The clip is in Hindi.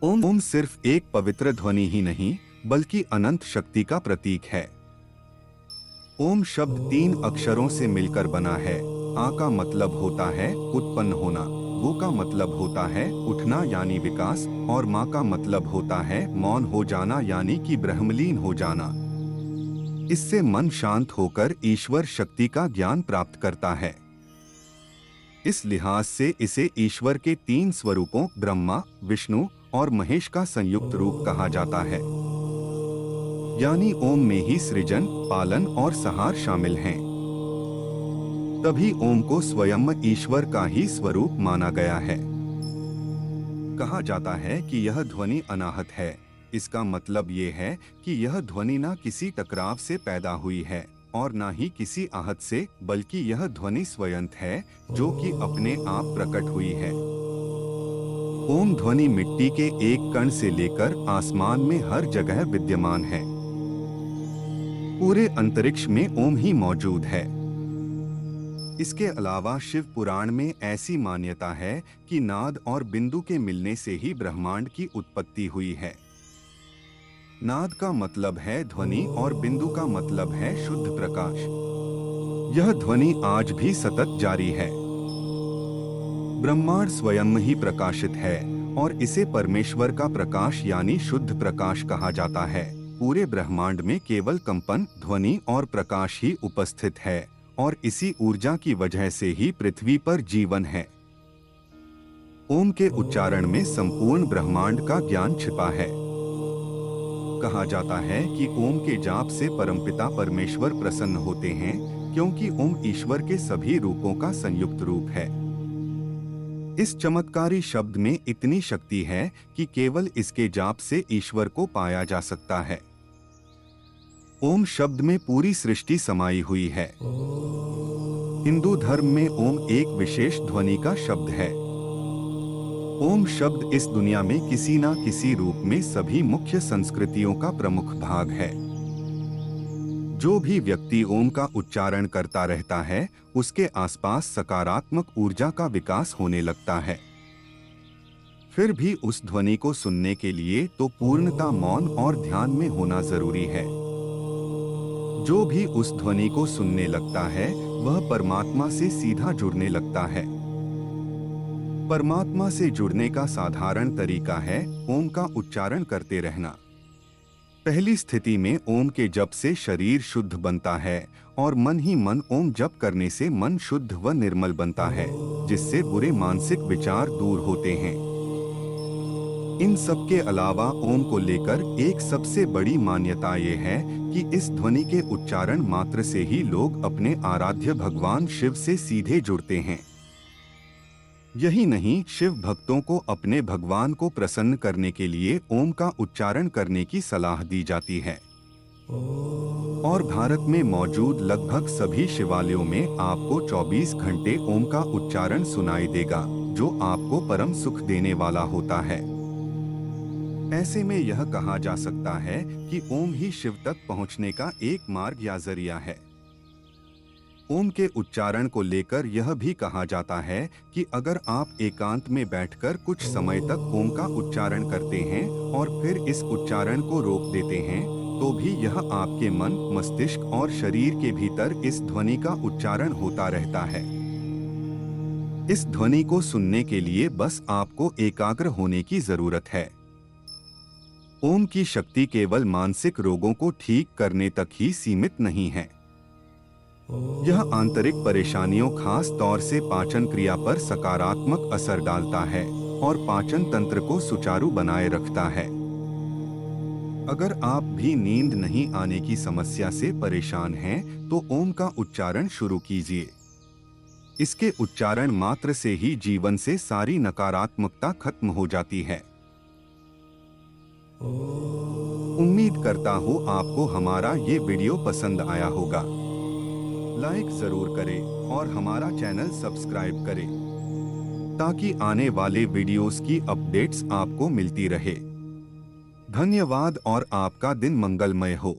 ओम सिर्फ एक पवित्र ध्वनि ही नहीं बल्कि अनंत शक्ति का प्रतीक है। ओम शब्द 3 अक्षरों से मिलकर बना है। आ का मतलब होता है उत्पन्न होना, वो का मतलब होता है उठना यानी विकास, और माँ का मतलब होता है मौन हो जाना यानी कि ब्रह्मलीन हो जाना। इससे मन शांत होकर ईश्वर शक्ति का ज्ञान प्राप्त करता है। इस लिहाज से इसे ईश्वर के 3 स्वरूपों ब्रह्मा, विष्णु और महेश का संयुक्त रूप कहा जाता है। यानी ओम में ही सृजन, पालन और संहार शामिल हैं। तभी ओम को स्वयं ईश्वर का ही स्वरूप माना गया है। कहा जाता है कि यह ध्वनि अनाहत है। इसका मतलब ये है कि यह ध्वनि न किसी टकराव से पैदा हुई है और न ही किसी आहत से, बल्कि यह ध्वनि स्वयं है जो कि अपने आप प्रकट हुई है। ओम ध्वनि मिट्टी के एक कण से लेकर आसमान में हर जगह विद्यमान है। पूरे अंतरिक्ष में ओम ही मौजूद है। इसके अलावा शिव पुराण में ऐसी मान्यता है कि नाद और बिंदु के मिलने से ही ब्रह्मांड की उत्पत्ति हुई है। नाद का मतलब है ध्वनि और बिंदु का मतलब है शुद्ध प्रकाश। यह ध्वनि आज भी सतत जारी है। ब्रह्मांड स्वयं ही प्रकाशित है और इसे परमेश्वर का प्रकाश यानी शुद्ध प्रकाश कहा जाता है। पूरे ब्रह्मांड में केवल कंपन, ध्वनि और प्रकाश ही उपस्थित है और इसी ऊर्जा की वजह से ही पृथ्वी पर जीवन है। ओम के उच्चारण में संपूर्ण ब्रह्मांड का ज्ञान छिपा है। कहा जाता है कि ओम के जाप से परमपिता परमेश्वर प्रसन्न होते हैं, क्योंकि ओम ईश्वर के सभी रूपों का संयुक्त रूप है। इस चमत्कारी शब्द में इतनी शक्ति है कि केवल इसके जाप से ईश्वर को पाया जा सकता है। ओम शब्द में पूरी सृष्टि समाई हुई है। हिंदू धर्म में ओम एक विशेष ध्वनि का शब्द है। ओम शब्द इस दुनिया में किसी न किसी रूप में सभी मुख्य संस्कृतियों का प्रमुख भाग है। जो भी व्यक्ति ओम का उच्चारण करता रहता है, उसके आसपास सकारात्मक ऊर्जा का विकास होने लगता है। फिर भी उस ध्वनि को सुनने के लिए तो पूर्णता मौन और ध्यान में होना जरूरी है। जो भी उस ध्वनि को सुनने लगता है, वह परमात्मा से सीधा जुड़ने लगता है। परमात्मा से जुड़ने का साधारण तरीका है ओम का उच्चारण करते रहना। पहली स्थिति में ओम के जप से शरीर शुद्ध बनता है और मन ही मन ओम जप करने से मन शुद्ध व निर्मल बनता है, जिससे बुरे मानसिक विचार दूर होते हैं। इन सब के अलावा ओम को लेकर एक सबसे बड़ी मान्यता ये है कि इस ध्वनि के उच्चारण मात्र से ही लोग अपने आराध्य भगवान शिव से सीधे जुड़ते हैं। यही नहीं, शिव भक्तों को अपने भगवान को प्रसन्न करने के लिए ओम का उच्चारण करने की सलाह दी जाती है। और भारत में मौजूद लगभग सभी शिवालयों में आपको 24 घंटे ओम का उच्चारण सुनाई देगा, जो आपको परम सुख देने वाला होता है। ऐसे में यह कहा जा सकता है कि ओम ही शिव तक पहुंचने का एक मार्ग या जरिया है। ओम के उच्चारण को लेकर यह भी कहा जाता है कि अगर आप एकांत में बैठकर कुछ समय तक ओम का उच्चारण करते हैं और फिर इस उच्चारण को रोक देते हैं, तो भी यह आपके मन, मस्तिष्क और शरीर के भीतर इस ध्वनि का उच्चारण होता रहता है। इस ध्वनि को सुनने के लिए बस आपको एकाग्र होने की जरूरत है। ओम की शक्ति केवल मानसिक रोगों को ठीक करने तक ही सीमित नहीं है। यह आंतरिक परेशानियों, खास तौर से पाचन क्रिया पर सकारात्मक असर डालता है और पाचन तंत्र को सुचारू बनाए रखता है। अगर आप भी नींद नहीं आने की समस्या से परेशान हैं, तो ओम का उच्चारण शुरू कीजिए। इसके उच्चारण मात्र से ही जीवन से सारी नकारात्मकता खत्म हो जाती है। उम्मीद करता हूँ आपको हमारा ये वीडियो पसंद आया होगा। लाइक जरूर करें और हमारा चैनल सब्सक्राइब करें, ताकि आने वाले वीडियोस की अपडेट्स आपको मिलती रहे। धन्यवाद और आपका दिन मंगलमय हो।